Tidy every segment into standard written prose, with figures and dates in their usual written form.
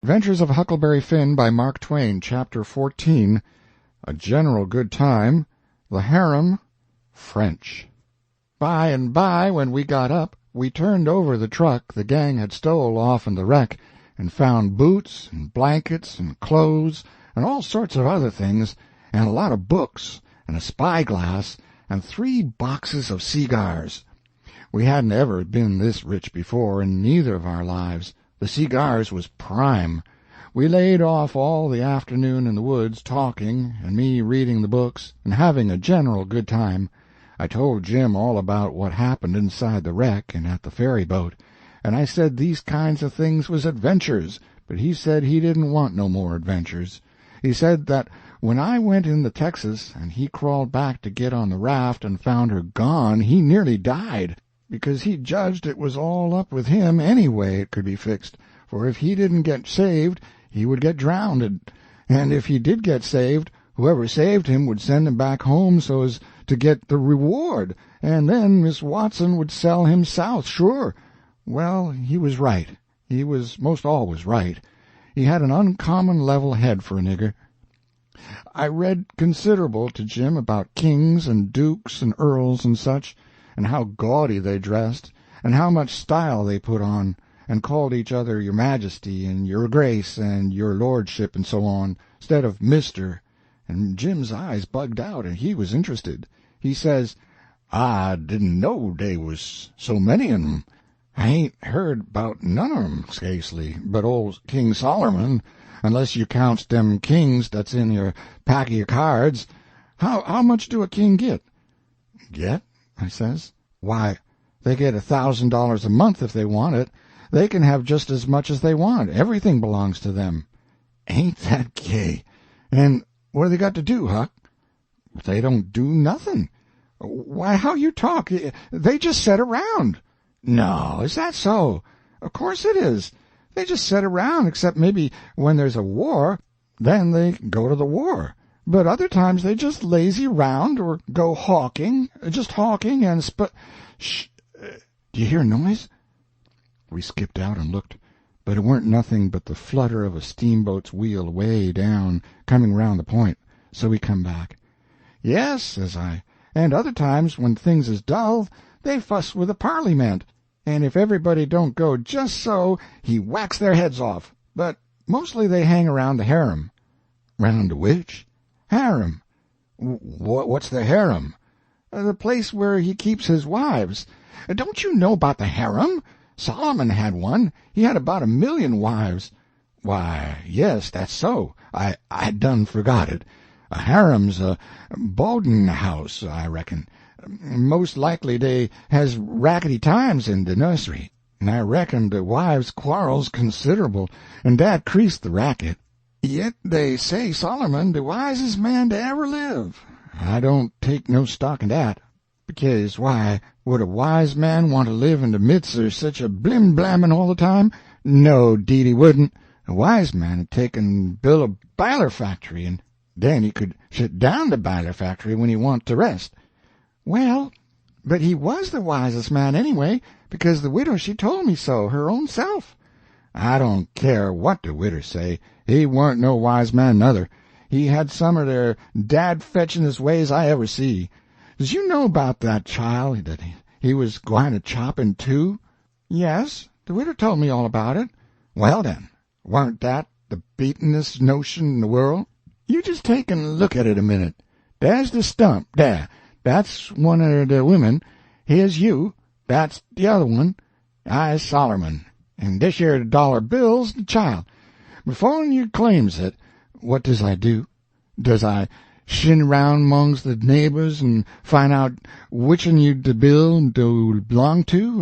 Adventures of Huckleberry Finn by Mark Twain, Chapter 14, A General Good Time, The Harem, French. By and by, when we got up, we turned over the truck the gang had stole off'n the wreck, and found boots and blankets and clothes and all sorts of other things, and a lot of books and a spyglass and 3 boxes of cigars. We hadn't ever been this rich before in neither of our lives. The cigars was prime. We laid off all the afternoon in the woods talking, and me reading the books, and having a general good time. I told Jim all about what happened inside the wreck and at the ferry boat, and I said these kinds of things was adventures, but he said he didn't want no more adventures. He said that when I went in the Texas and he crawled back to get on the raft and found her gone, he nearly died, because he judged it was all up with him any way it could be fixed, for if he didn't get saved he would get drowned, and if he did get saved, whoever saved him would send him back home so as to get the reward, and then Miss Watson would sell him south, sure. Well, he was right. He was most always right. He had an uncommon level head for a nigger. I read considerable to Jim about kings and dukes and earls and such, and how gaudy they dressed, and how much style they put on, and called each other your majesty and your grace and your lordship and so on, instead of mister, and Jim's eyes bugged out, and he was interested. He says, "I didn't know dey was so many of 'em. I ain't heard about none of 'em, scasely, but old King Solomon, unless you counts dem kings that's in your pack of your cards. How much do a king get?" "Get?" I says. "Why, they get $1,000 a month if they want it. They can have just as much as they want. Everything belongs to them." "Ain't that gay? And what do they got to do, Huck?" "They don't do nothing." "Why, how you talk! They just sit around." "No, is that so?" "Of course it is. They just sit around, except maybe when there's a war. Then they go to the war. But other times they just lazy round or go hawking, just hawking and Shh! Do you hear a noise?" We skipped out and looked, but it weren't nothing but the flutter of a steamboat's wheel way down, coming round the point, so we come back. "Yes," says I, "and other times when things is dull, they fuss with the Parlyment, and if everybody don't go just so, he whacks their heads off. But mostly they hang around the harem." "Round the which?" "Harem." "What's the harem?" "The place where he keeps his wives. Don't you know about the harem? Solomon had one. He had about 1,000,000 wives." "Why, yes, that's so. I done forgot it. A harem's a boarding house, I reckon. Most likely dey has rackety times in de nursery, and I reckon de wives quarrels considerable, and dat creased the racket. Yet they say Solomon de wisest man to ever live. I don't take no stock in dat, because, why, would a wise man want to live in de midst of such a blim-blammin' all the time? No, 'deed he wouldn't. A wise man would take and build a biler factory, and then he could shut down de biler factory when he want to rest." "Well, but he was the wisest man anyway, because the widow she told me so, her own self." "I don't care what de widder say. He warn't no wise man, nuther. He had some of der dad-fetchin'est ways I ever see. Does you know about that child that he was gwine to chop in two?" "Yes, the widow told me all about it." "Well, den, warn't dat the beatin'est notion in the world? You just take and look at it a minute. Dar's the stump, dar. That's one of the women. Here's you. That's the other one. I's Solomon. And this here dollar bill's the child. Before you claims it, what does I do? Does I shin round 'mongs the neighbors and find out which un you the bill do belong to,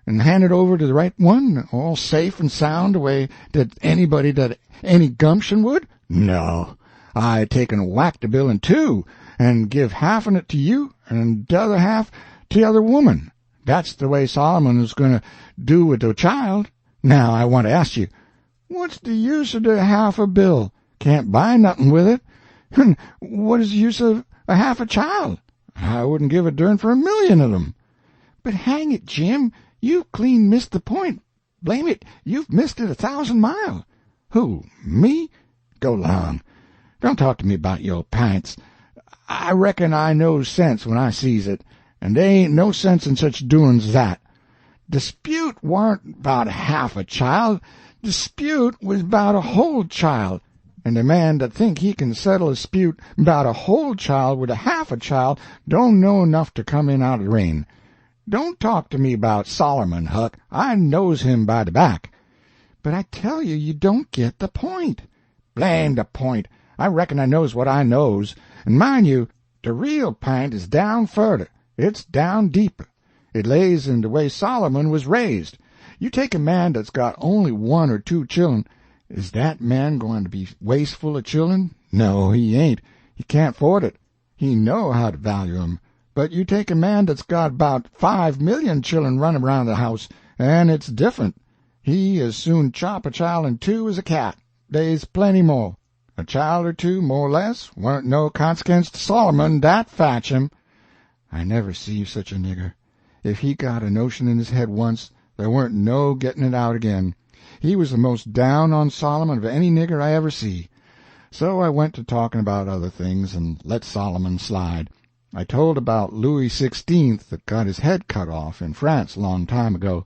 and hand it over to the right one, all safe and sound, the way that anybody that any gumption would? No. I take and whack the bill in two, and give half on it to you, and t'other half to the other woman. That's the way Solomon is going to do with the child. Now, I want to ask you, what's the use of the half a bill? Can't buy nothing with it. And what is the use of a half a child? I wouldn't give a dern for 1,000,000 of them. But hang it, Jim, you've clean missed the point. Blame it, you've missed it 1,000 mile. Who, me? Go 'long. Don't talk to me about your pints. I reckon I knows sense when I sees it, and they ain't no sense in such doin's as that. Dispute warn't about half a child. Dispute was about a whole child, and a man that think he can settle a dispute about a whole child with a half a child don't know enough to come in out of the rain. Don't talk to me about Solomon, Huck. I knows him by the back. But I tell you, you don't get the point. Blame the point. I reckon I knows what I knows. And mind you, the real pint is down furder. It's down deeper. It lays in the way Solomon was raised. You take a man that's got only 1 or 2 children, is that man going to be wasteful of children? No, he ain't. He can't afford it. He know how to value 'em. But you take a man that's got about 5 million children running around the house, and it's different. He as soon chop a child in 2 as a cat. They's plenty more. A child or 2, more or less, warn't no consequence to Solomon, that fetch him. I never see such a nigger. If he got a notion in his head once, there weren't no getting it out again. He was the most down on Solomon of any nigger I ever see. So I went to talking about other things, and let Solomon slide. I told about Louis XVI that got his head cut off in France a long time ago,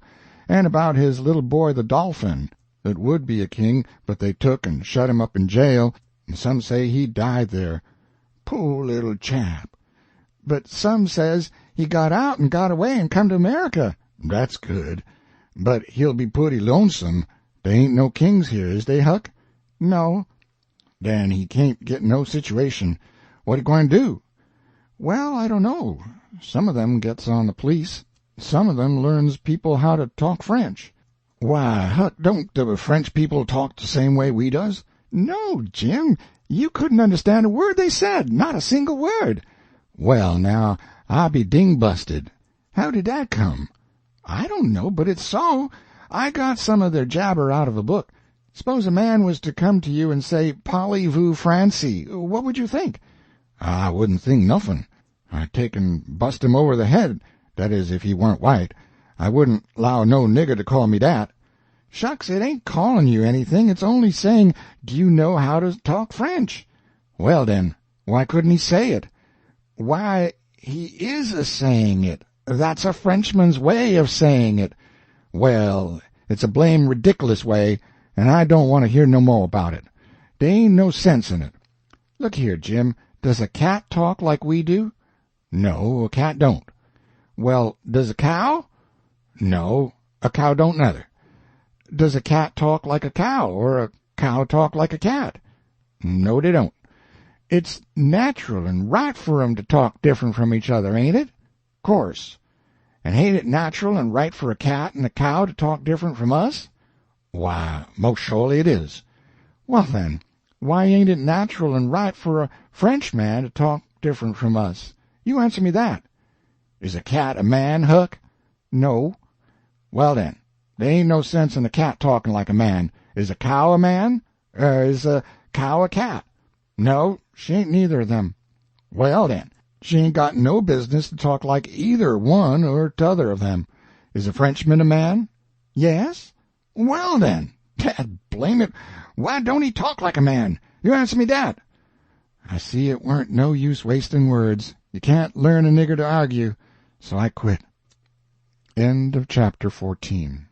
and about his little boy the Dolphin, that would be a king, but they took and shut him up in jail, and some say he died there. Poor little chap. But some says he got out and got away and come to America. That's good. But he'll be pooty lonesome. They ain't no kings here, is they, Huck? No. Then he can't get no situation. What he going to do? Well, I don't know. Some of them gets on the police. Some of them learns people how to talk French. Why, Huck, don't the French people talk the same way we does? No, Jim, you couldn't understand a word they said, not a single word. Well, now, I be ding-busted. How did that come? I don't know, but it's so. I got some of their jabber out of a book. Suppose a man was to come to you and say, "Parlez-vous Francie," what would you think? I wouldn't think nothing. I'd take and bust him over the head, that is, if he weren't white. I wouldn't allow no nigger to call me that. Shucks, it ain't calling you anything. It's only saying, do you know how to talk French? Well, then, why couldn't he say it? Why, he is a-saying it. That's a Frenchman's way of saying it. Well, it's a blame ridiculous way, and I don't want to hear no more about it. There ain't no sense in it. Look here, Jim, does a cat talk like we do? No, a cat don't. Well, does a cow? No, a cow don't neither. Does a cat talk like a cow, or a cow talk like a cat? No, they don't. It's natural and right for 'em to talk different from each other, ain't it? Course. And ain't it natural and right for a cat and a cow to talk different from us? Why, most surely it is. Well, then, why ain't it natural and right for a Frenchman to talk different from us? You answer me that. Is a cat a man, Huck? No. Well, then, there ain't no sense in a cat talking like a man. Is a cow a man? Or is a cow a cat? No, she ain't neither of them. Well, then, she ain't got no business to talk like either one or t'other of them. Is a Frenchman a man? Yes. Well, then, dad blame it, why don't he talk like a man? You answer me that. I see it weren't no use wasting words. You can't learn a nigger to argue, so I quit. End of chapter 14.